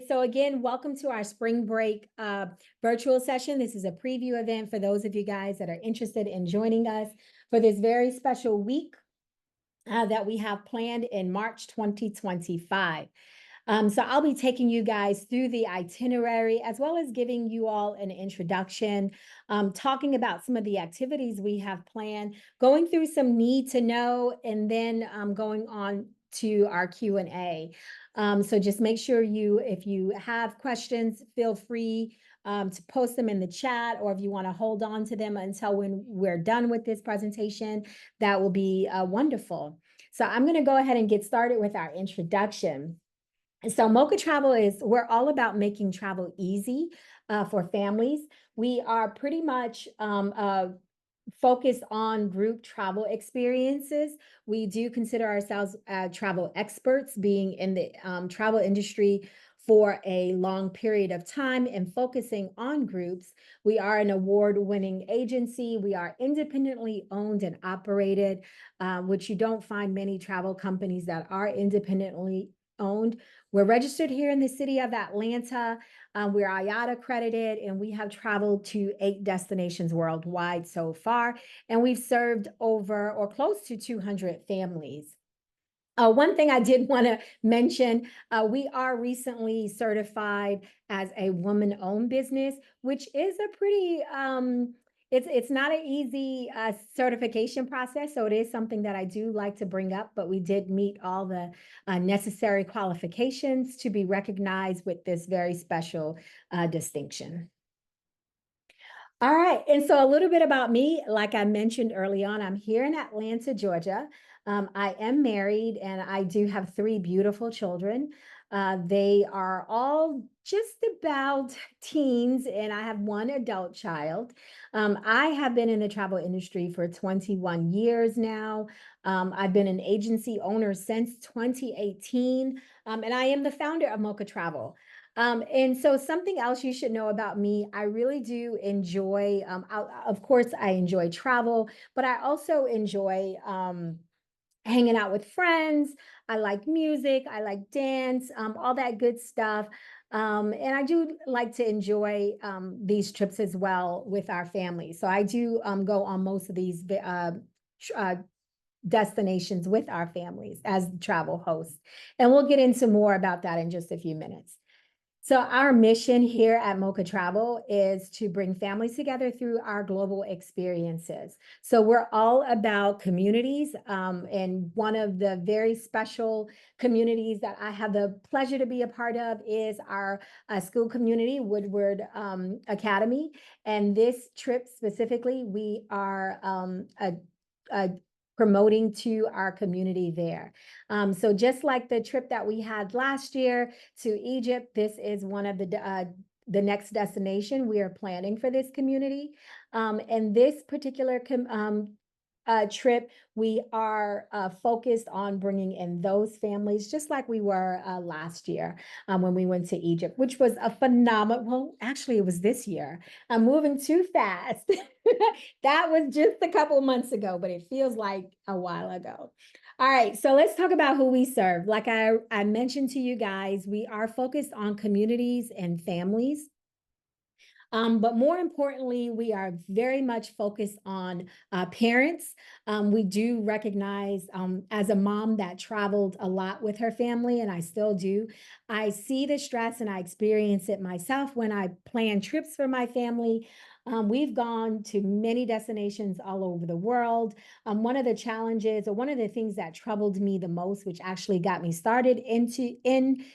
So again, welcome to our spring break virtual session. This is a preview event for those of you guys that are interested in joining us for this very special week that we have planned in March 2025. So I'll be taking you guys through the itinerary as well as giving you all an introduction, talking about some of the activities we have planned, going through some need to know, and then going on to our Q&A. So just make sure if you have questions, feel free to post them in the chat, or if you want to hold on to them until when we're done with this presentation, that will be wonderful. So I'm going to go ahead and get started with our introduction. So Mocha Travel we're all about making travel easy for families. We are pretty much focused on group travel experiences. We do consider ourselves travel experts, being in the travel industry for a long period of time and focusing on groups. We are an award-winning agency. We are independently owned and operated, which you don't find many travel companies that are independently owned. We're registered here in the city of Atlanta. We're IATA accredited, and we have traveled to 8 destinations worldwide so far, and we've served over or close to 200 families. One thing I did want to mention, we are recently certified as a woman-owned business, which is a pretty it's not an easy certification process, so it is something that I do like to bring up, but we did meet all the necessary qualifications to be recognized with this very special distinction. All right, and so a little bit about me. Like I mentioned early on, I'm here in Atlanta, Georgia. I am married and I do have 3 beautiful children. They are all just about teens, and I have 1 adult child. I have been in the travel industry for 21 years now. I've been an agency owner since 2018, and I am the founder of Mocha Travel. And so something else you should know about me, I really do enjoy, of course, I enjoy travel, but I also enjoy hanging out with friends. I like music, I like dance, all that good stuff. And I do like to enjoy these trips as well with our family. So I do go on most of these destinations with our families as travel hosts. And we'll get into more about that in just a few minutes. So our mission here at Mocha Travel is to bring families together through our global experiences. So we're all about communities, and one of the very special communities that I have the pleasure to be a part of is our school community, Woodward Academy. And this trip specifically, we are promoting to our community there. So just like the trip that we had last year to Egypt, this is one of the next destination we are planning for this community. And this particular trip, we are focused on bringing in those families, just like we were last year when we went to Egypt, which was a phenomenal, well, actually it was this year. I'm moving too fast. That was just a couple months ago, but it feels like a while ago. All right, so let's talk about who we serve. Like I mentioned to you guys, we are focused on communities and families. But more importantly, we are very much focused on parents. We do recognize, as a mom that traveled a lot with her family, and I still do, I see the stress and I experience it myself when I plan trips for my family. We've gone to many destinations all over the world. One of the challenges, or one of the things that troubled me the most, which actually got me started in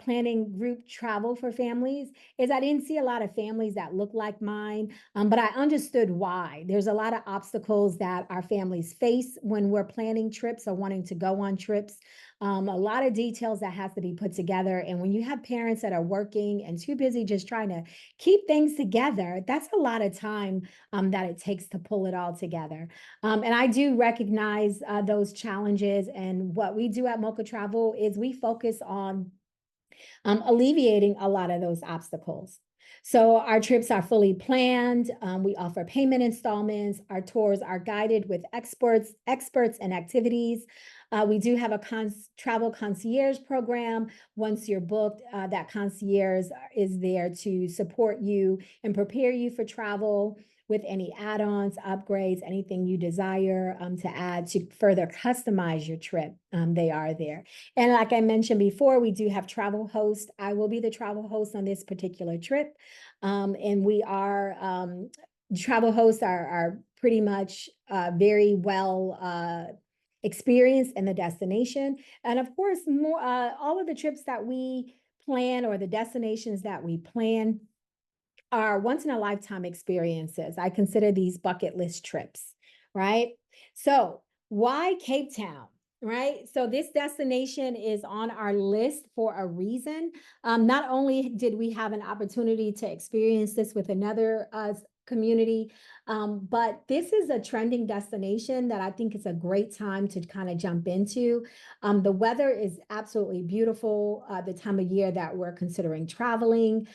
planning group travel for families, is I didn't see a lot of families that look like mine, but I understood why. There's a lot of obstacles that our families face when we're planning trips or wanting to go on trips. A lot of details that has to be put together. And when you have parents that are working and too busy just trying to keep things together, that's a lot of time that it takes to pull it all together. And I do recognize those challenges. And what we do at Mocha Travel is we focus on alleviating a lot of those obstacles. So our trips are fully planned. We offer payment installments. Our tours are guided with experts and activities. We do have a travel concierge program. Once you're booked, that concierge is there to support you and prepare you for travel with any add-ons, upgrades, anything you desire to add to further customize your trip. They are there. And like I mentioned before, we do have travel hosts. I will be the travel host on this particular trip. And we are, travel hosts are pretty much very well experienced in the destination. And of course, more all of the trips that we plan or the destinations that we plan are once in a lifetime experiences. I consider these bucket list trips, right? So why Cape Town? Right. So this destination is on our list for a reason. Not only did we have an opportunity to experience this with another community, but this is a trending destination that I think is a great time to kind of jump into. The weather is absolutely beautiful the time of year that we're considering traveling.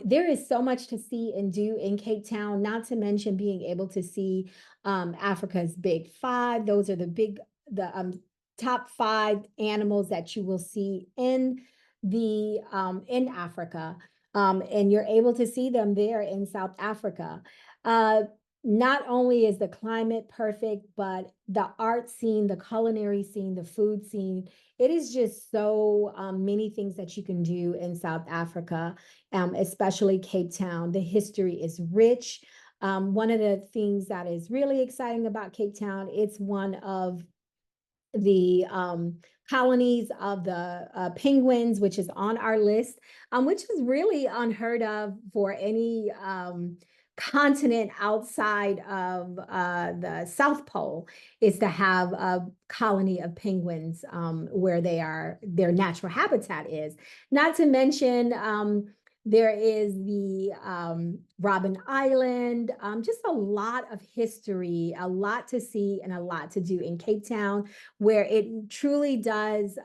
There is so much to see and do in Cape Town, not to mention being able to see Africa's Big Five. Those are the top 5 animals that you will see in Africa. And you're able to see them there in South Africa. Not only is the climate perfect, but the art scene, the culinary scene, the food scene, it is just so many things that you can do in South Africa, especially Cape Town. The history is rich. One of the things that is really exciting about Cape Town, it's one of the colonies of the penguins, which is on our list, which is really unheard of for any continent outside of the South Pole, is to have a colony of penguins where their natural habitat is. Not to mention there is the Robben Island, just a lot of history, a lot to see and a lot to do in Cape Town, where it truly does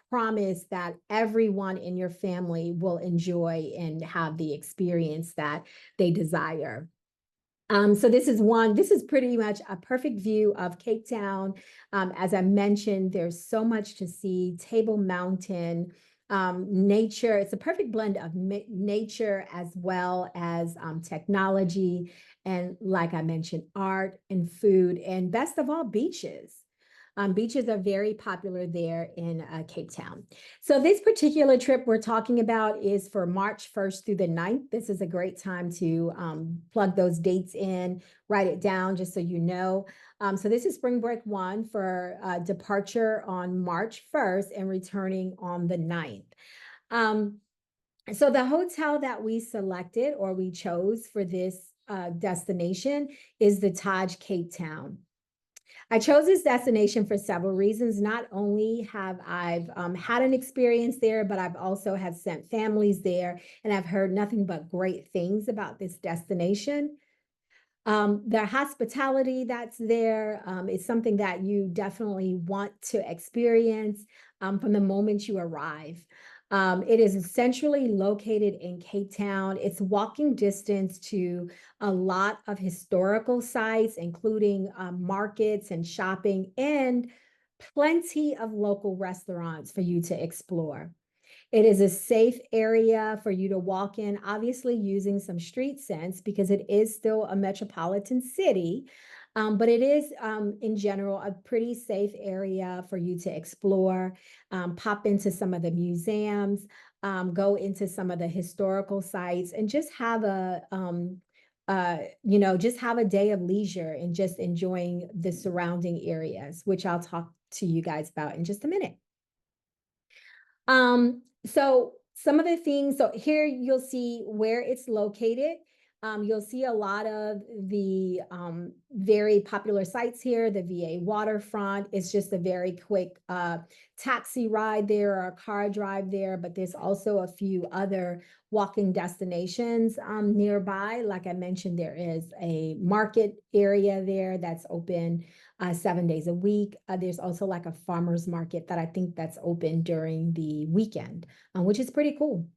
promise that everyone in your family will enjoy and have the experience that they desire. So this is pretty much a perfect view of Cape Town. As I mentioned, there's so much to see. Table Mountain, nature. It's a perfect blend of nature as well as technology. And like I mentioned, art and food, and best of all, beaches. Beaches are very popular there in Cape Town. So this particular trip we're talking about is for March 1st through the 9th. This is a great time to plug those dates in, write it down just so you know. So this is Spring Break 1 for departure on March 1st and returning on the 9th. So the hotel that we selected or we chose for this destination is the Taj Cape Town. I chose this destination for several reasons. Not only have I've had an experience there, but I've also have sent families there, and I've heard nothing but great things about this destination. The hospitality that's there is something that you definitely want to experience from the moment you arrive. It is centrally located in Cape Town. It's walking distance to a lot of historical sites, including markets and shopping, and plenty of local restaurants for you to explore. It is a safe area for you to walk in, obviously using some street sense because it is still a metropolitan city, but it is in general a pretty safe area for you to explore, pop into some of the museums, go into some of the historical sites, and just have just have a day of leisure and just enjoying the surrounding areas, which I'll talk to you guys about in just a minute. So some of the things, so here you'll see where it's located. You'll see a lot of the very popular sites here. The VA waterfront is just a very quick taxi ride there or a car drive there, but there's also a few other walking destinations nearby. Like I mentioned, there is a market area there that's open 7 days a week. There's also like a farmer's market that I think that's open during the weekend, which is pretty cool.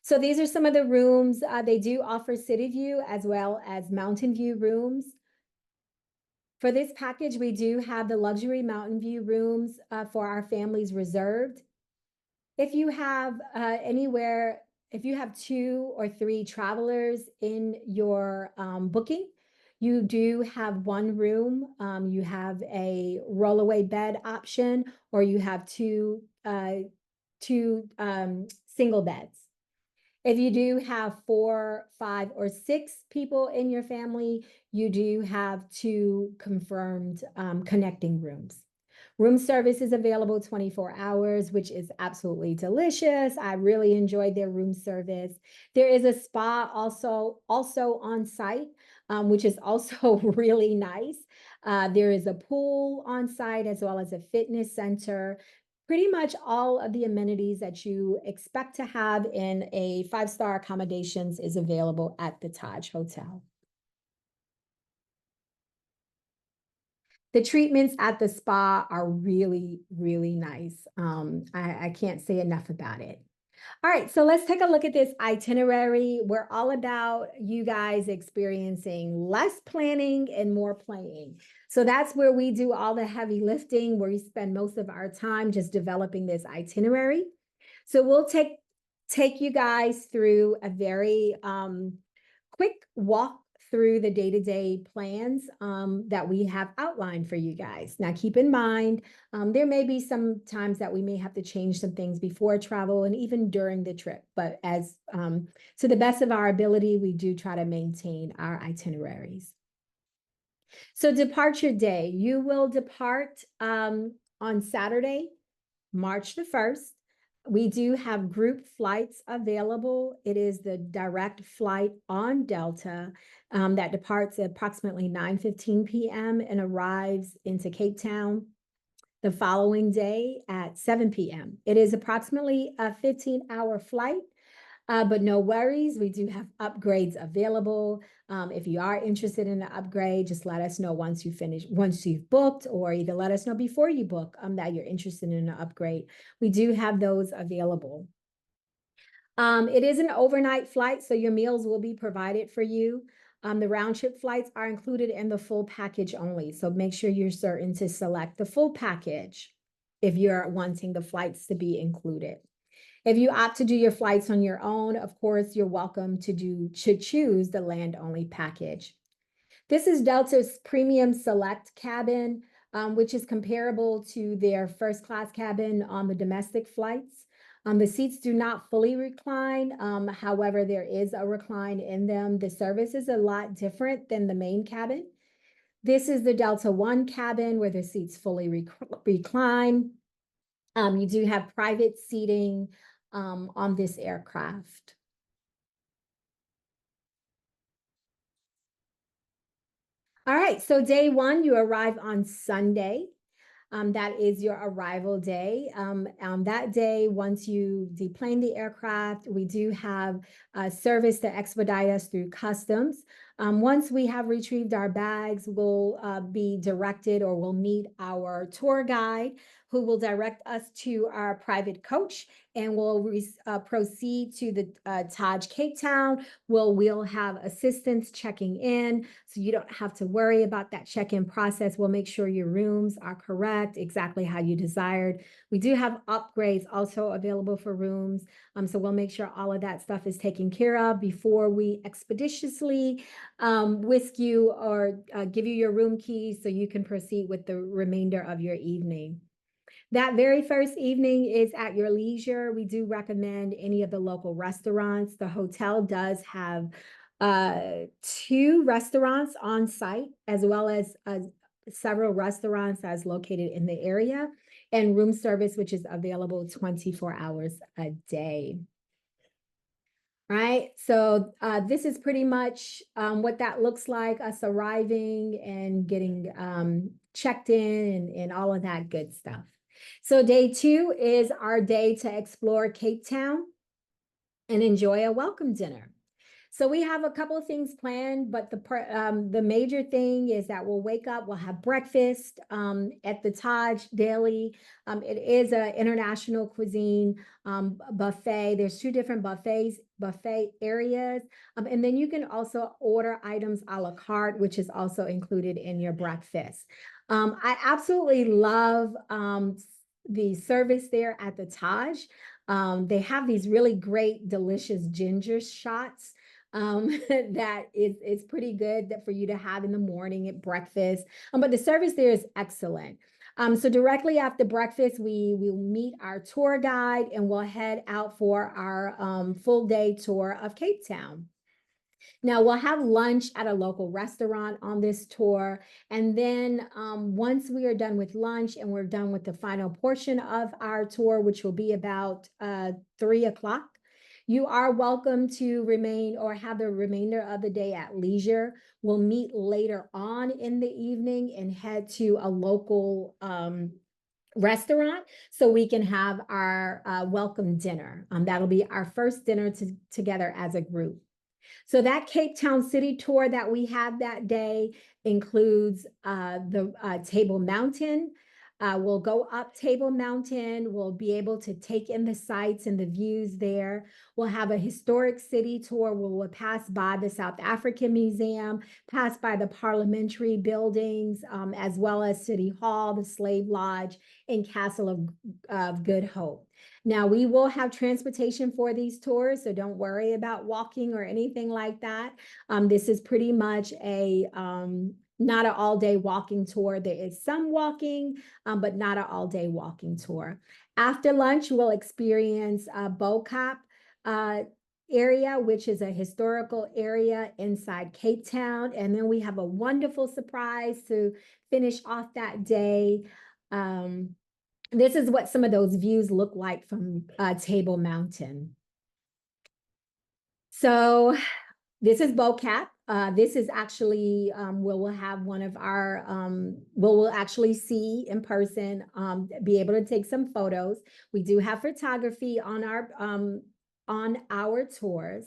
So these are some of the rooms. They do offer city view as well as mountain view rooms. For this package, we do have the luxury mountain view rooms for our families reserved. If you have if you have 2 or 3 travelers in your booking, you do have 1 room. You have a rollaway bed option, or you have two single beds. If you do have 4, 5, or 6 people in your family, you do have 2 confirmed connecting rooms. Room service is available 24 hours, which is absolutely delicious. I really enjoyed their room service. There is a spa also on site, which is also really nice. There is a pool on site as well as a fitness center. Pretty much all of the amenities that you expect to have in a 5-star accommodations is available at the Taj Hotel. The treatments at the spa are really, really nice. I can't say enough about it. All right, so let's take a look at this itinerary. We're all about you guys experiencing less planning and more playing. So that's where we do all the heavy lifting, where we spend most of our time just developing this itinerary. So we'll take you guys through a very quick walk through the day-to-day plans that we have outlined for you guys. Now, keep in mind, there may be some times that we may have to change some things before travel and even during the trip, but as to the best of our ability, we do try to maintain our itineraries. So departure day, you will depart on Saturday, March the 1st. We do have group flights available. It is the direct flight on Delta that departs at approximately 9:15 p.m. and arrives into Cape Town the following day at 7 p.m. It is approximately a 15-hour flight, but no worries. We do have upgrades available. If you are interested in an upgrade, just let us know once you've booked, or either let us know before you book that you're interested in an upgrade. We do have those available. It is an overnight flight, so your meals will be provided for you. The round trip flights are included in the full package only, so make sure you're certain to select the full package if you're wanting the flights to be included. If you opt to do your flights on your own, of course, you're welcome to choose the land-only package. This is Delta's Premium Select cabin, which is comparable to their first class cabin on the domestic flights. The seats do not fully recline. However, there is a recline in them. The service is a lot different than the main cabin. This is the Delta One cabin where the seats fully recline. You do have private seating on this aircraft. All right, so day 1, you arrive on Sunday. That is your arrival day. On that day, once you deplane the aircraft, we do have service to expedite us through customs. Once we have retrieved our bags, we'll be directed, or we'll meet our tour guide, who will direct us to our private coach, and we'll proceed to the Taj Cape Town. We'll have assistants checking in, so you don't have to worry about that check-in process. We'll make sure your rooms are correct, exactly how you desired. We do have upgrades also available for rooms, so we'll make sure all of that stuff is taken care of before we expeditiously whisk you or give you your room keys so you can proceed with the remainder of your evening. That very first evening is at your leisure. We do recommend any of the local restaurants. The hotel does have 2 restaurants on site, as well as several restaurants that's located in the area, and room service, which is available 24 hours a day. Right, so this is pretty much what that looks like, us arriving and getting checked in and all of that good stuff. So day 2 is our day to explore Cape Town and enjoy a welcome dinner. So we have a couple of things planned, but the major thing is that we'll wake up, we'll have breakfast at the Taj Daily. It is an international cuisine buffet. There's two different buffet areas, and then you can also order items a la carte, which is also included in your breakfast. I absolutely love the service there at the Taj. They have these really great, delicious ginger shots that is pretty good that for you to have in the morning at breakfast. But the service there is excellent. So directly after breakfast, we will meet our tour guide and we'll head out for our full day tour of Cape Town. Now we'll have lunch at a local restaurant on this tour. And then once we are done with lunch and we're done with the final portion of our tour, which will be about 3 o'clock, you are welcome to remain or have the remainder of the day at leisure. We'll meet later on in the evening and head to a local restaurant so we can have our welcome dinner. That'll be our first dinner together as a group. So that Cape Town City tour that we had that day includes the Table Mountain. We'll go up Table Mountain. We'll be able to take in the sights and the views there. We'll have a historic city tour where we'll pass by the South African Museum, pass by the parliamentary buildings, as well as City Hall, the Slave Lodge, and Castle of Good Hope. Now, we will have transportation for these tours, so don't worry about walking or anything like that. This is pretty much a not an all-day walking tour. There is some walking, but not an all-day walking tour. After lunch, we'll experience Bo-Kaap area, which is a historical area inside Cape Town. And then we have a wonderful surprise to finish off that day. This is what some of those views look like from Table Mountain. So this is Bo-Kaap. This is actually where we'll have one of our, we'll actually see in person, be able to take some photos. We do have photography on our tours.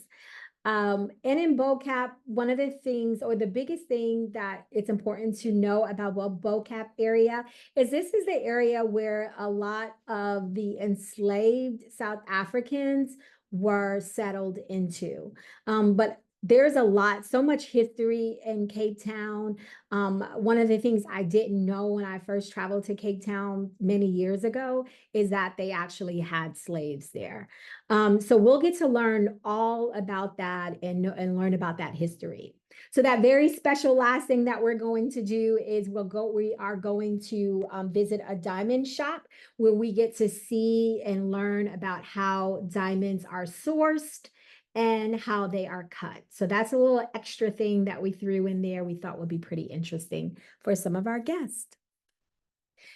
And in Bo-Kaap, one of the things or the biggest thing that it's important to know about Bo-Kaap area is this is the area where a lot of the enslaved South Africans were settled into. But there's so much history in Cape Town. One of the things I didn't know when I first traveled to Cape Town many years ago is that they actually had slaves there. So we'll get to learn all about that and learn about that history. So that very special last thing that we're going to do is we are going to visit a diamond shop where we get to see and learn about how diamonds are sourced and how they are cut. So that's a little extra thing that we threw in there we thought would be pretty interesting for some of our guests.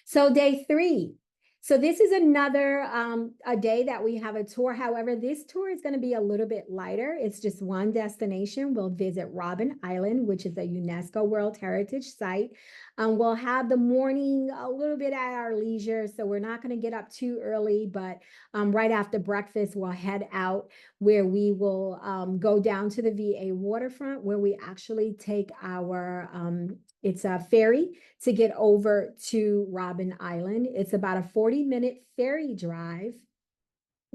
So day 3. So this is another a day that we have a tour. However, this tour is going to be a little bit lighter. It's just one destination. We'll visit Robben Island, which is a UNESCO World Heritage Site. We'll have the morning a little bit at our leisure, so we're not going to get up too early, but right after breakfast, we'll head out where we will go down to the VA waterfront where we actually take our it's a ferry to get over to Robben Island. It's about a 40-minute ferry drive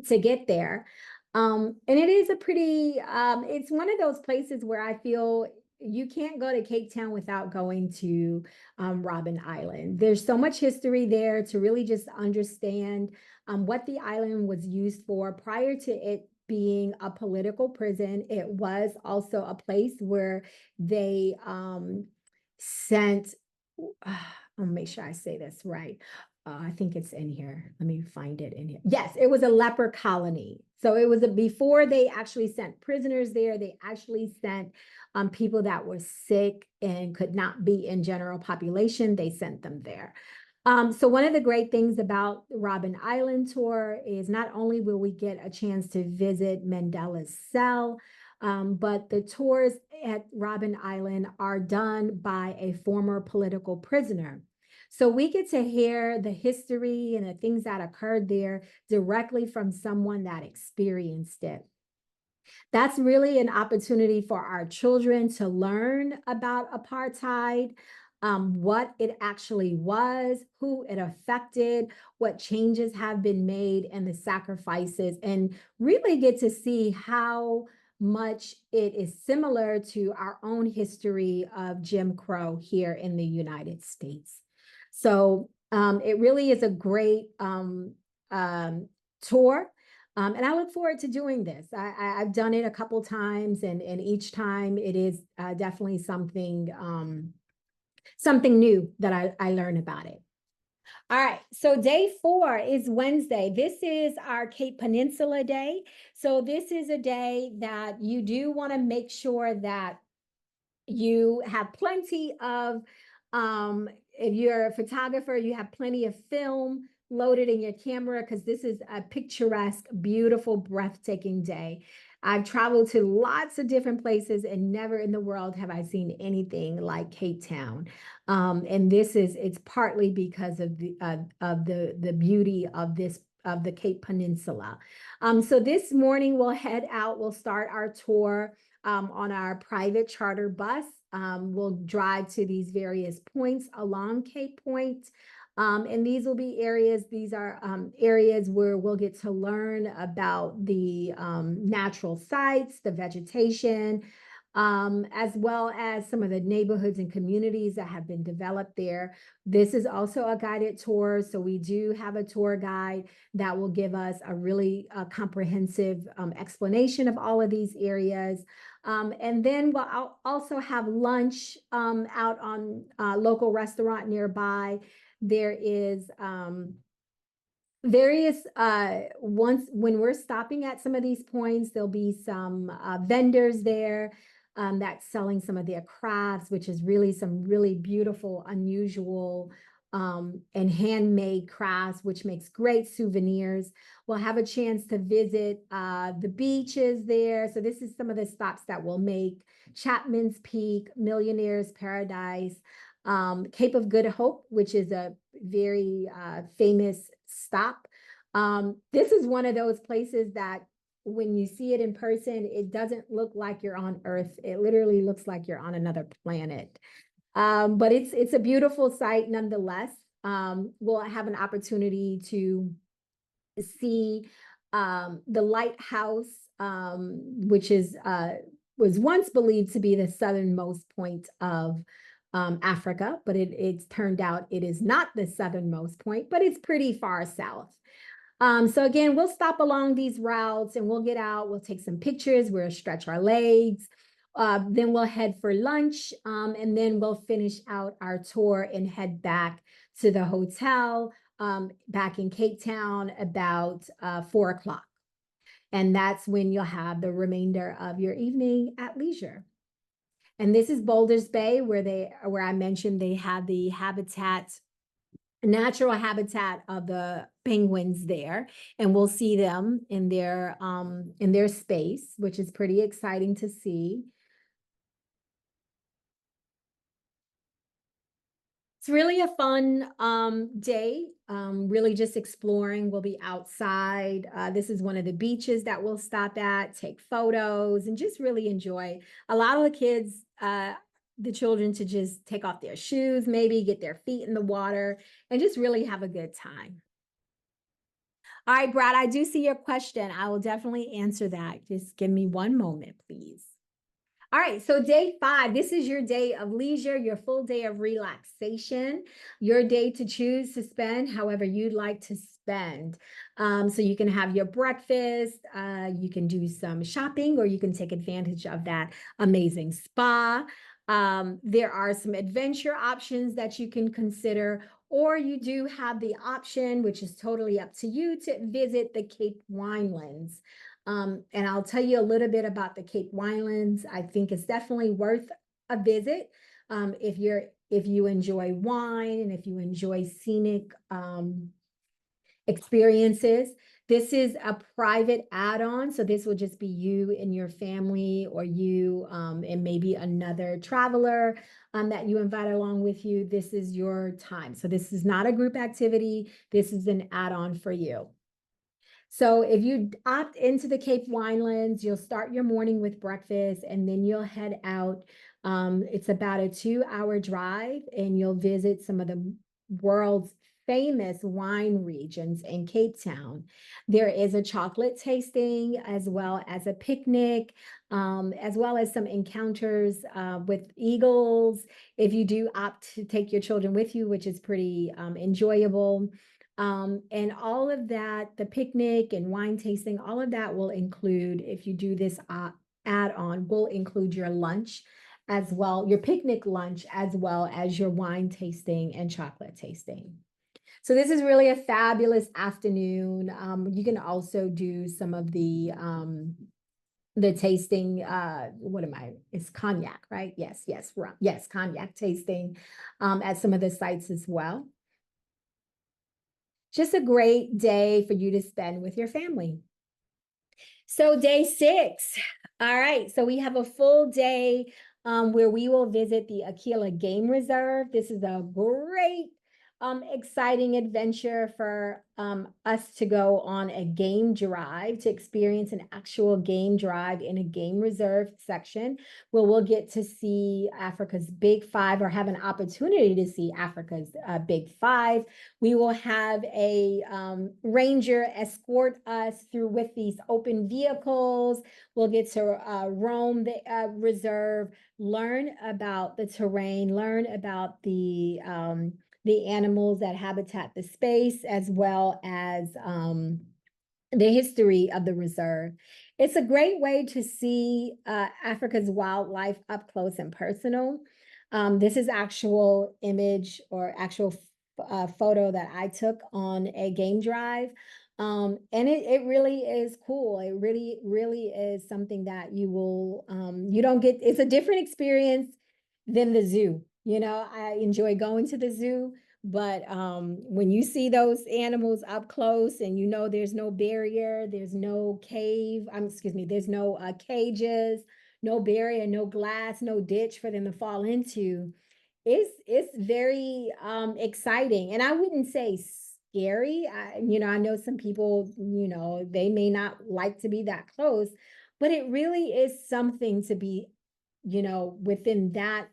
to get there. And it is a pretty, it's one of those places where I feel you can't go to Cape Town without going to Robben Island. There's so much history there to really just understand what the island was used for prior to it being a political prison. It was also a place where they sent, I'll make sure I say this right. I think it's in here. Let me find it in here. Yes, it was a leper colony. So it was before they actually sent prisoners there, they actually sent people that were sick and could not be in general population. They sent them there. So one of the great things about the Robben Island tour is not only will we get a chance to visit Mandela's cell, but the tours at Robben Island are done by a former political prisoner. So we get to hear the history and the things that occurred there directly from someone that experienced it. That's really an opportunity for our children to learn about apartheid, what it actually was, who it affected, what changes have been made, and the sacrifices, and really get to see how much it is similar to our own history of Jim Crow here in the United States. So it really is a great um, tour. And I look forward to doing this. I've done it a couple times, and each time it is definitely something new that I learn about it. All right, so day 4 is Wednesday. This is our Cape Peninsula Day. So this is a day that you do want to make sure that you have plenty of, if you're a photographer, you have plenty of film loaded in your camera, because this is a picturesque, beautiful, breathtaking day. I've traveled to lots of different places, and never in the world have I seen anything like Cape Town. And it's partly because of the beauty of the Cape Peninsula. So this morning we'll head out, we'll start our tour on our private charter bus. We'll drive to these various points along Cape Point. And these will be areas, these are areas where we'll get to learn about the natural sites, the vegetation, as well as some of the neighborhoods and communities that have been developed there. This is also a guided tour, so we do have a tour guide that will give us a really comprehensive explanation of all of these areas. And then we'll also have lunch out on a local restaurant nearby. There is various once when we're stopping at some of these points, there'll be some vendors there that's selling some of their crafts, which is really some really beautiful, unusual and handmade crafts, which makes great souvenirs. We'll have a chance to visit the beaches there. So this is some of the stops that we'll make: Chapman's Peak, Millionaire's Paradise, Cape of Good Hope, which is a very famous stop. This is one of those places that when you see it in person, it doesn't look like you're on Earth. It literally looks like you're on another planet. But it's a beautiful site nonetheless. We'll have an opportunity to see the lighthouse, which was once believed to be the southernmost point of Africa, but it's turned out it is not the southernmost point, but it's pretty far south. So again, we'll stop along these routes and we'll get out, we'll take some pictures, we'll stretch our legs, then we'll head for lunch, and then we'll finish out our tour and head back to the hotel back in Cape Town about 4 o'clock. And that's when you'll have the remainder of your evening at leisure. And this is Boulders Bay, where I mentioned they have the natural habitat of the penguins there, and we'll see them in their space, which is pretty exciting to see. It's really a fun day, really just exploring. We'll be outside. This is one of the beaches that we'll stop at, take photos, and just really enjoy. A lot of the kids, the children, to just take off their shoes, maybe get their feet in the water, and just really have a good time. All right, Brad, I do see your question. I will definitely answer that. Just give me one moment, please. All right, so day 5, this is your day of leisure, your full day of relaxation, your day to choose to spend however you'd like to spend. So you can have your breakfast, you can do some shopping, or you can take advantage of that amazing spa. There are some adventure options that you can consider, or you do have the option, which is totally up to you, to visit the Cape Winelands. And I'll tell you a little bit about the Cape Winelands. I think it's definitely worth a visit if you enjoy wine and if you enjoy scenic experiences. This is a private add-on, so this will just be you and your family, or you and maybe another traveler that you invite along with you. This is your time. So this is not a group activity. This is an add-on for you. So if you opt into the Cape Winelands, you'll start your morning with breakfast and then you'll head out. It's about a 2-hour drive and you'll visit some of the world's famous wine regions in Cape Town. There is a chocolate tasting as well as a picnic, as well as some encounters with eagles. If you do opt to take your children with you, which is pretty enjoyable. And all of that, the picnic and wine tasting, all of that will include, if you do this add-on, will include your lunch as well, your picnic lunch, as well as your wine tasting and chocolate tasting. So this is really a fabulous afternoon. You can also do some of the tasting, it's cognac, right? Yes, rum. Yes, cognac tasting at some of the sites as well. Just a great day for you to spend with your family. So day 6. All right, so we have a full day where we will visit the Aquila Game Reserve. This is a great exciting adventure for us to go on a game drive, to experience an actual game drive in a game reserve section where we'll get to see Africa's Big Five, or have an opportunity to see Africa's Big Five. We will have a ranger escort us through with these open vehicles. We'll get to roam the reserve, learn about the terrain, learn about the animals that habitat the space, as well as the history of the reserve. It's a great way to see Africa's wildlife up close and personal. This is actual image or actual photo that I took on a game drive. And it really is cool. It really is something that you will, you don't get, it's a different experience than the zoo. You know, I enjoy going to the zoo, but when you see those animals up close and you know there's no barrier, there's no there's no cages, no barrier, no glass, no ditch for them to fall into, it's very exciting. And I wouldn't say scary. I know some people, they may not like to be that close, but it really is something to be, within that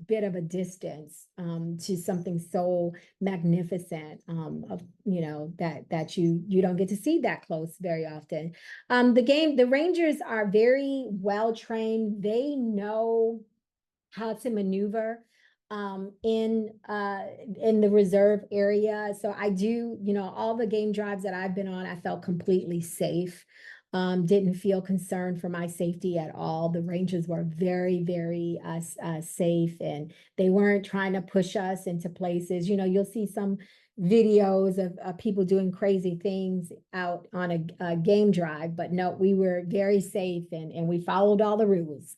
bit of a distance to something so magnificent of that you don't get to see that close very often. The rangers are very well trained. They know how to maneuver in the reserve area. So I do, all the game drives that I've been on, I felt completely safe. Didn't feel concerned for my safety at all. The rangers were very, very safe, and they weren't trying to push us into places. You'll see some videos of people doing crazy things out on a game drive, but no, we were very safe, and we followed all the rules.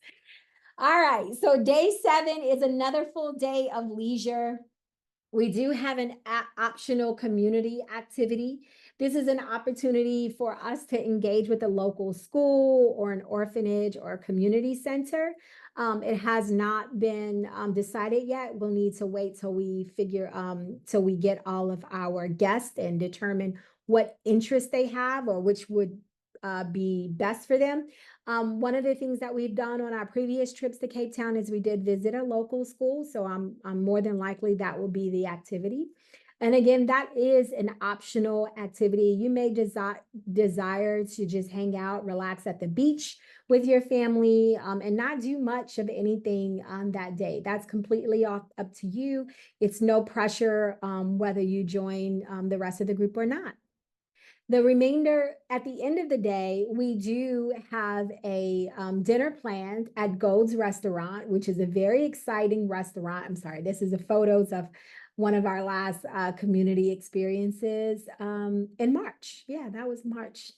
All right, so day 7 is another full day of leisure. We do have an optional community activity. This is an opportunity for us to engage with a local school or an orphanage or a community center. It has not been decided yet. We'll need to wait till we get all of our guests and determine what interest they have or which would be best for them. One of the things that we've done on our previous trips to Cape Town is we did visit a local school. So I'm more than likely that will be the activity. And again, that is an optional activity. You may desire to just hang out, relax at the beach with your family, and not do much of anything on that day. That's completely up to you. It's no pressure whether you join the rest of the group or not. The remainder, at the end of the day, we do have a dinner planned at Gold's Restaurant, which is a very exciting restaurant. I'm sorry, this is the photos of one of our last community experiences in March. Yeah, that was March.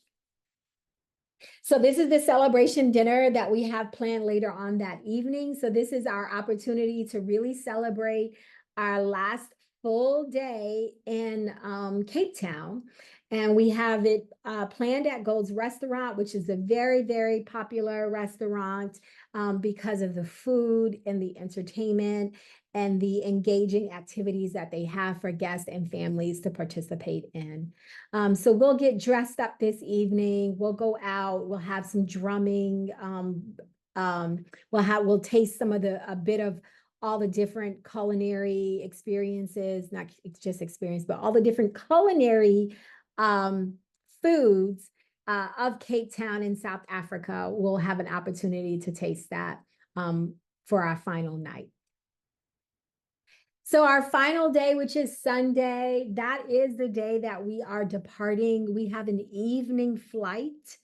So this is the celebration dinner that we have planned later on that evening. So this is our opportunity to really celebrate our last full day in Cape Town. And we have it planned at Gold's Restaurant, which is a very, very popular restaurant because of the food and the entertainment and the engaging activities that they have for guests and families to participate in. So we'll get dressed up this evening. We'll go out. We'll have some drumming. We'll taste some of a bit of all the different culinary experiences, not just experience, but all the different culinary foods of Cape Town in South Africa. We'll have an opportunity to taste that for our final night. So our final day, which is Sunday, that is the day that we are departing. We have an evening flight.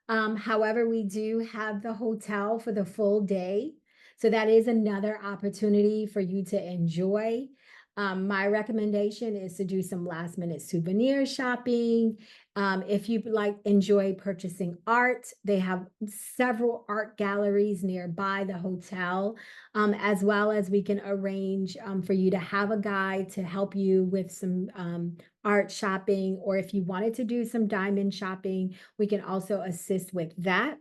However, we do have the hotel for the full day. So that is another opportunity for you to enjoy. My recommendation is to do some last minute souvenir shopping. If you enjoy purchasing art, they have several art galleries nearby the hotel, as well as we can arrange for you to have a guide to help you with some art shopping, or if you wanted to do some diamond shopping, we can also assist with that.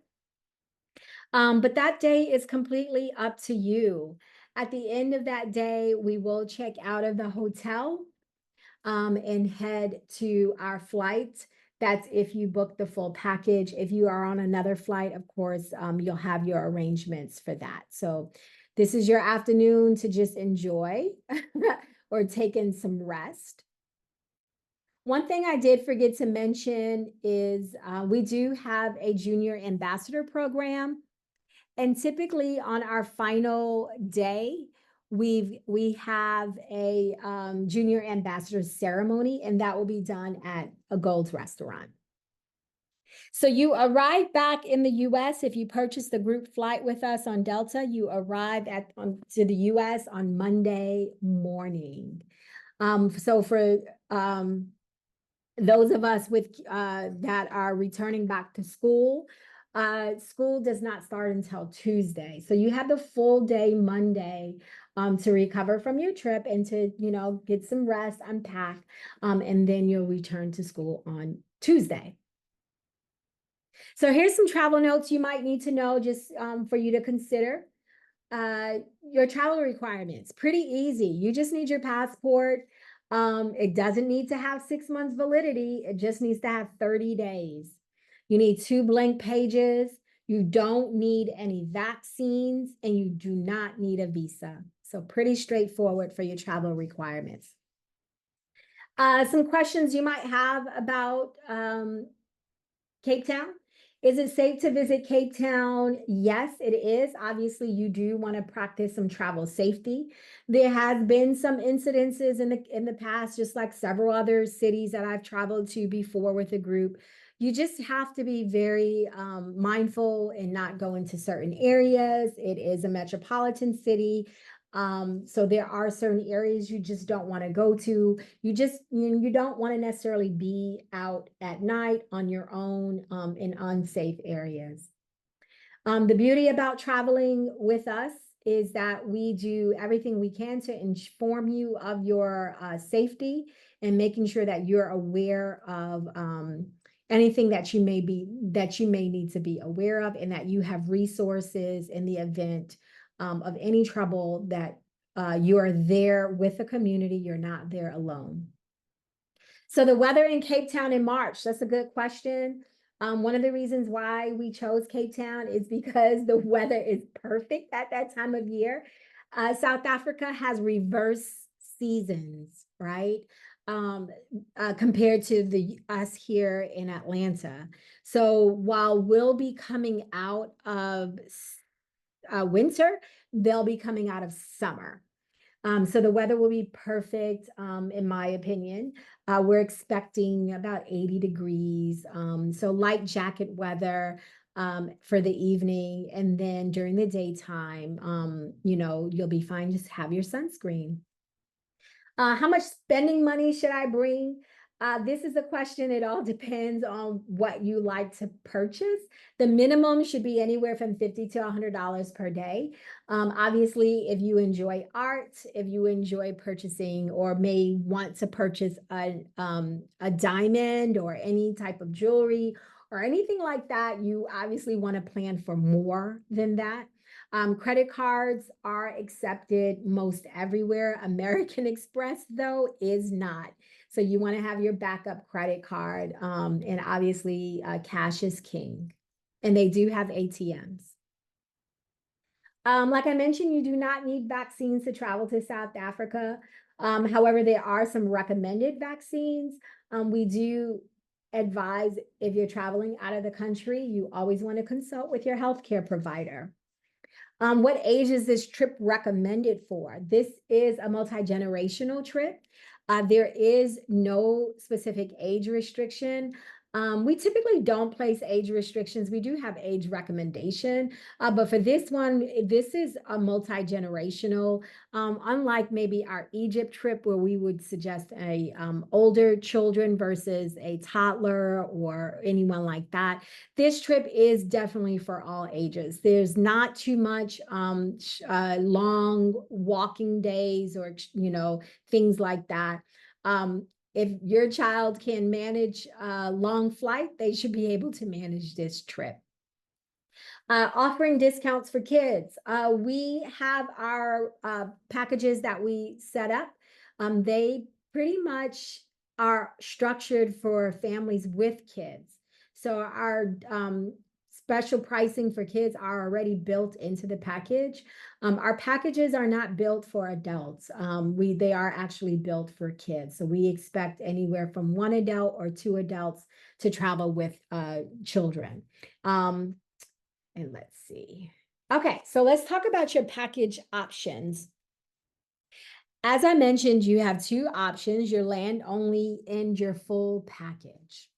But that day is completely up to you. At the end of that day, we will check out of the hotel and head to our flight. That's if you book the full package. If you are on another flight, of course, you'll have your arrangements for that. So this is your afternoon to just enjoy or take in some rest. One thing I did forget to mention is we do have a junior ambassador program. And typically on our final day, we have a junior ambassador ceremony, and that will be done at a Gold's Restaurant. So you arrive back in the U.S. If you purchase the group flight with us on Delta, you arrive to the U.S. on Monday morning. So for those of us that are returning back to school, school does not start until Tuesday. So you have the full day Monday to recover from your trip and to, get some rest, unpack, and then you'll return to school on Tuesday. So here's some travel notes you might need to know just for you to consider. Your travel requirements, pretty easy. You just need your passport. It doesn't need to have 6 months validity. It just needs to have 30 days. You need 2 blank pages. You don't need any vaccines, and you do not need a visa. So pretty straightforward for your travel requirements. Some questions you might have about Cape Town. Is it safe to visit Cape Town? Yes, it is. Obviously, you do want to practice some travel safety. There has been some incidences in the past, just like several other cities that I've traveled to before with a group. You just have to be very mindful and not go into certain areas. It is a metropolitan city. So there are certain areas you just don't want to go to. You don't want to necessarily be out at night on your own in unsafe areas. The beauty about traveling with us is that we do everything we can to inform you of your safety and making sure that you're aware of anything that you may need to be aware of, and that you have resources in the event of any trouble, that you are there with the community. You're not there alone. So the weather in Cape Town in March, that's a good question. One of the reasons why we chose Cape Town is because the weather is perfect at that time of year. South Africa has reverse seasons, right? Compared to us here in Atlanta. So while we'll be coming out of winter, they'll be coming out of summer. So the weather will be perfect, in my opinion. We're expecting about 80 degrees, so light jacket weather for the evening. And then during the daytime, you'll be fine. Just have your sunscreen. How much spending money should I bring? This is a question. It all depends on what you like to purchase. The minimum should be anywhere from $50 to $100 per day. Obviously, if you enjoy art, if you enjoy purchasing or may want to purchase a diamond or any type of jewelry or anything like that, you obviously want to plan for more than that. Credit cards are accepted most everywhere. American Express, though, is not. So you want to have your backup credit card, and obviously cash is king. And they do have ATMs. Like I mentioned, you do not need vaccines to travel to South Africa. However, there are some recommended vaccines. We do advise if you're traveling out of the country, you always want to consult with your healthcare provider. What age is this trip recommended for? This is a multi-generational trip. There is no specific age restriction. We typically don't place age restrictions. We do have age recommendation, but for this one, this is a multi-generational. Unlike maybe our Egypt trip where we would suggest a older children versus a toddler or anyone like that. This trip is definitely for all ages. There's not too much long walking days or things like that. If your child can manage a long flight, they should be able to manage this trip. Offering discounts for kids. We have our packages that we set up. They pretty much are structured for families with kids. So our special pricing for kids are already built into the package. Our packages are not built for adults. They are actually built for kids. So we expect anywhere from one adult or two adults to travel with children. And let's see. Okay, so let's talk about your package options. As I mentioned, you have two options, your land only and your full package.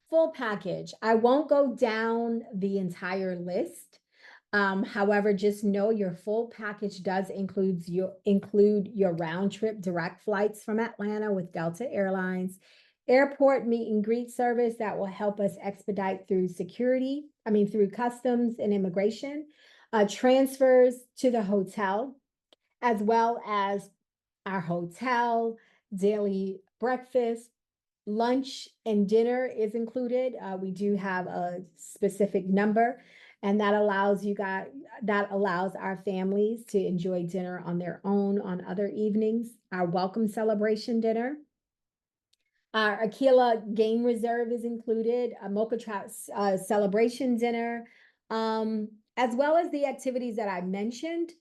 Full package. I won't go down the entire list. However, just know your full package does include your round trip direct flights from Atlanta with Delta Airlines, airport meet and greet service that will help us expedite through through customs and immigration, transfers to the hotel, as well as our hotel, daily breakfast, lunch and dinner is included. We do have a specific number, and that allows our families to enjoy dinner on their own on other evenings. Our welcome celebration dinner. Our Aquila Game Reserve is included, a Mocha Trout celebration dinner, as well as the activities that I mentioned.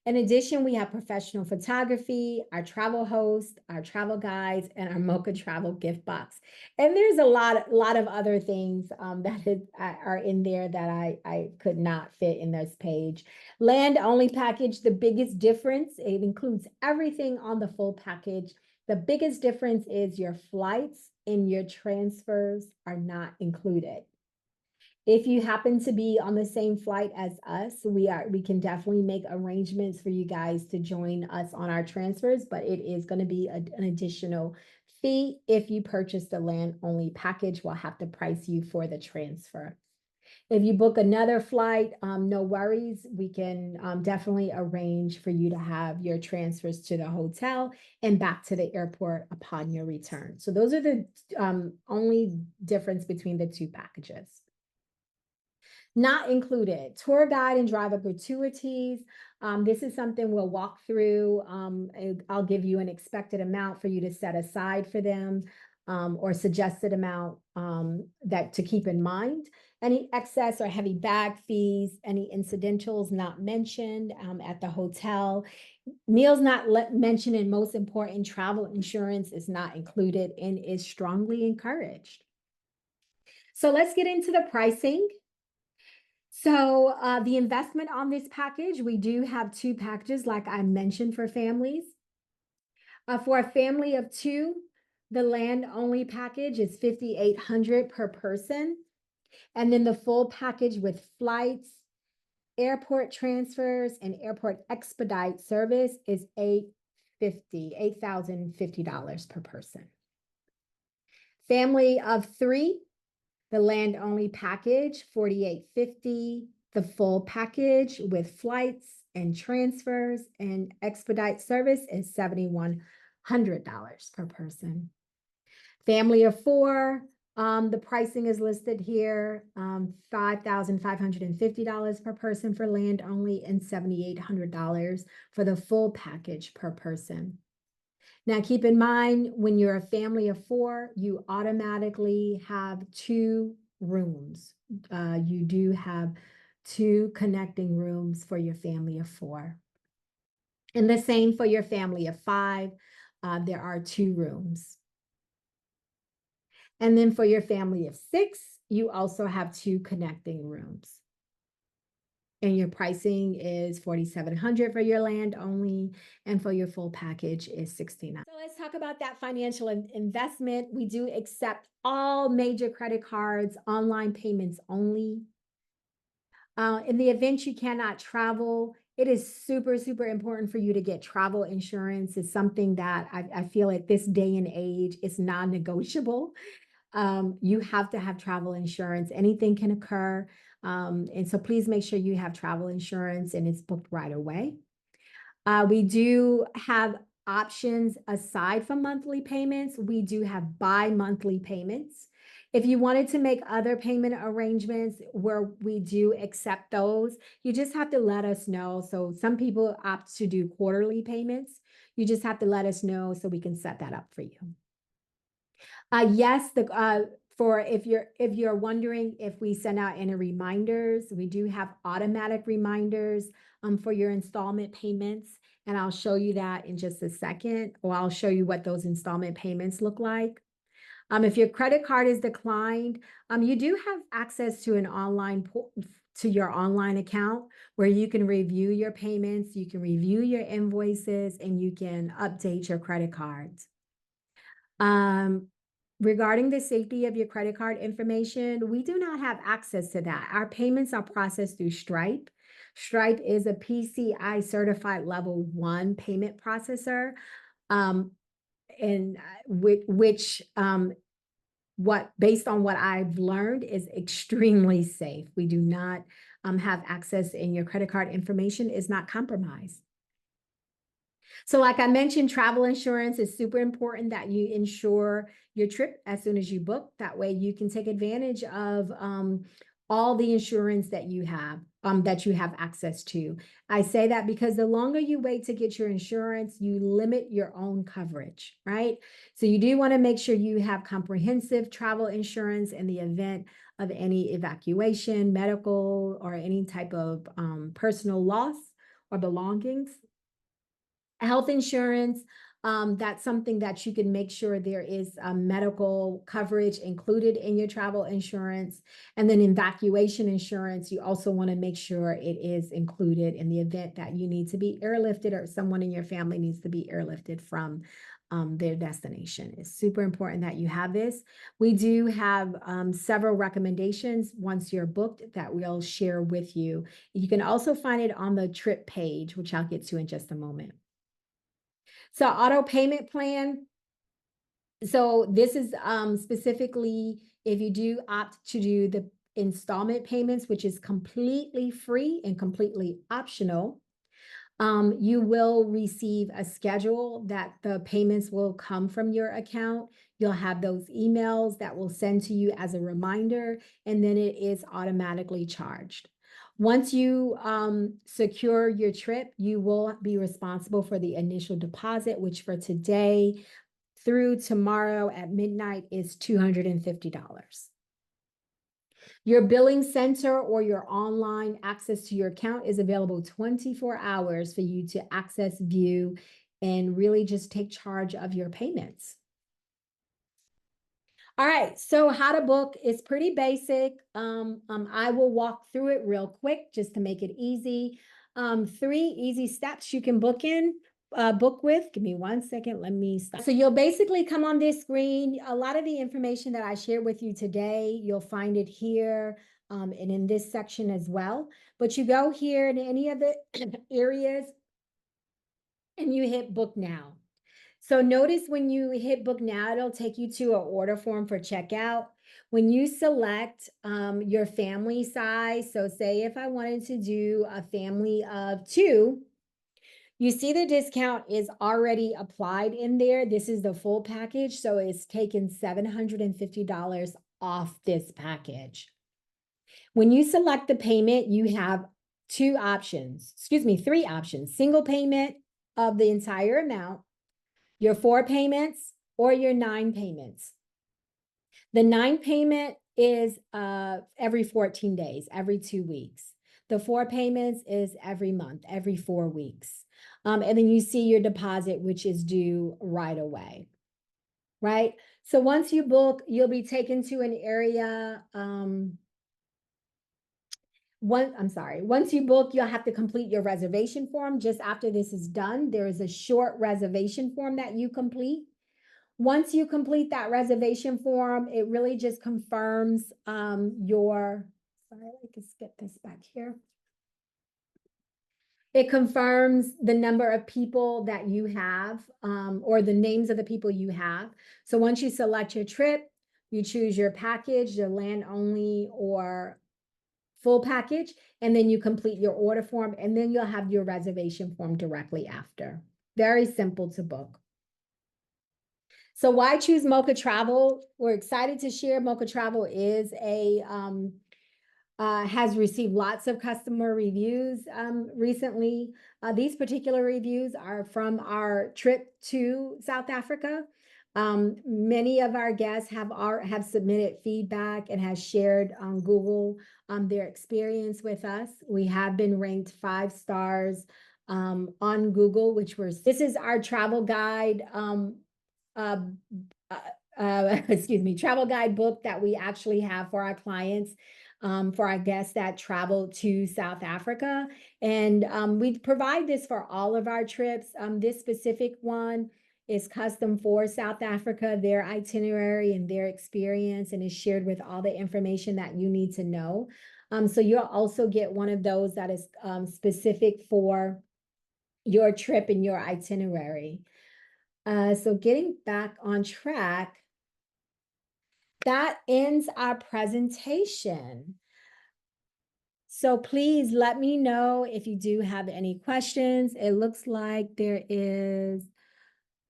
In addition, we have professional photography, our travel host, our travel guides, and our Mocha Travel gift box. And there's a lot of other things that are in there that I could not fit in this page. Land only package, the biggest difference, it includes everything on the full package. The biggest difference is your flights and your transfers are not included. If you happen to be on the same flight as us, we can definitely make arrangements for you guys to join us on our transfers, but it is going to be an additional fee. If you purchase the land only package, we'll have to price you for the transfer. If you book another flight, no worries. We can definitely arrange for you to have your transfers to the hotel and back to the airport upon your return. So those are the only difference between the two packages. Not included, tour guide and driver gratuities. This is something we'll walk through. I'll give you an expected amount for you to set aside for them, or suggested amount that to keep in mind. Any excess or heavy bag fees, any incidentals not mentioned at the hotel. Meals not mentioned, and most important, travel insurance is not included and is strongly encouraged. So let's get into the pricing. So the investment on this package, we do have two packages, like I mentioned, for families. For a family of two, the land only package is $5,800 per person. And then the full package with flights, airport transfers, and airport expedite service is $8,050 per person. Family of 3, the land-only package, $48.50. The full package with flights and transfers and expedite service is $7,100 per person. Family of 4, the pricing is listed here, $5,550 per person for land only and $7,800 for the full package per person. Now, keep in mind, when you're a family of 4, you automatically have 2 rooms. You do have 2 connecting rooms for your family of 4. And the same for your family of 5, there are 2 rooms. And then for your family of 6, you also have 2 connecting rooms. And your pricing is $4,700 for your land only, and for your full package is $69. So let's talk about that financial investment. We do accept all major credit cards, online payments only. In the event you cannot travel, it is super, super important for you to get travel insurance. It's something that I feel at this day and age is non-negotiable. You have to have travel insurance. Anything can occur. And so please make sure you have travel insurance and it's booked right away. We do have options aside from monthly payments. We do have bi-monthly payments. If you wanted to make other payment arrangements where we do accept those, you just have to let us know. So some people opt to do quarterly payments. You just have to let us know so we can set that up for you. Yes, for if you're wondering if we send out any reminders, we do have automatic reminders for your installment payments, and I'll show you that in just a second, or I'll show you what those installment payments look like. If your credit card is declined, you do have access to your online account where you can review your payments, you can review your invoices, and you can update your credit cards. Regarding the safety of your credit card information, we do not have access to that. Our payments are processed through Stripe. Stripe is a PCI certified level 1 payment processor, based on what I've learned is extremely safe. We do not have access, and your credit card information is not compromised. So like I mentioned, travel insurance is super important that you insure your trip as soon as you book. That way you can take advantage of all the insurance that you have access to. I say that because the longer you wait to get your insurance, you limit your own coverage, right? So you do want to make sure you have comprehensive travel insurance in the event of any evacuation, medical, or any type of personal loss or belongings. Health insurance, that's something that you can make sure there is medical coverage included in your travel insurance. And then evacuation insurance, you also want to make sure it is included in the event that you need to be airlifted or someone in your family needs to be airlifted from their destination. It's super important that you have this. We do have several recommendations once you're booked that we'll share with you. You can also find it on the trip page, which I'll get to in just a moment. So auto payment plan. So this is specifically if you do opt to do the installment payments, which is completely free and completely optional. You will receive a schedule that the payments will come from your account. You'll have those emails that will send to you as a reminder, and then it is automatically charged. Once you secure your trip, you will be responsible for the initial deposit, which for today through tomorrow at midnight is $250. Your billing center or your online access to your account is available 24 hours for you to access, view, and really just take charge of your payments. All right, so how to book is pretty basic. I will walk through it real quick just to make it easy. 3 easy steps you can book with. Give me 1 second. Let me stop. So you'll basically come on this screen. A lot of the information that I shared with you today, you'll find it here and in this section as well. But you go here in any of the areas and you hit book now. So notice when you hit book now, it'll take you to an order form for checkout. When you select your family size, so say if I wanted to do a family of 2, you see the discount is already applied in there. This is the full package, so it's taken $750 off this package. When you select the payment, you have 3 options, single payment of the entire amount, your 4 payments, or your 9 payments. The 9 payment is every 14 days, every 2 weeks. The 4 payments is every month, every 4 weeks. And then you see your deposit, which is due right away, right? So once you book, you'll be taken to an area. Once you book, you'll have to complete your reservation form. Just after this is done, there is a short reservation form that you complete. Once you complete that reservation form, it really just confirms sorry, I can skip this back here. It confirms the number of people that you have, or the names of the people you have. So once you select your trip, you choose your package, your land only or full package, and then you complete your order form, and then you'll have your reservation form directly after. Very simple to book. So why choose Mocha Travel? We're excited to share Mocha Travel is has received lots of customer reviews recently. These particular reviews are from our trip to South Africa. Many of our guests have submitted feedback and has shared on Google their experience with us. We have been ranked 5 stars on Google, this is our travel guide travel guide book that we actually have for our clients, for our guests that travel to South Africa. And we provide this for all of our trips. This specific one is custom for South Africa, their itinerary and their experience, and is shared with all the information that you need to know. So you'll also get one of those that is specific for your trip and your itinerary. So getting back on track, that ends our presentation. So please let me know if you do have any questions. It looks like there is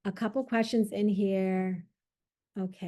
a couple questions in here. Okay.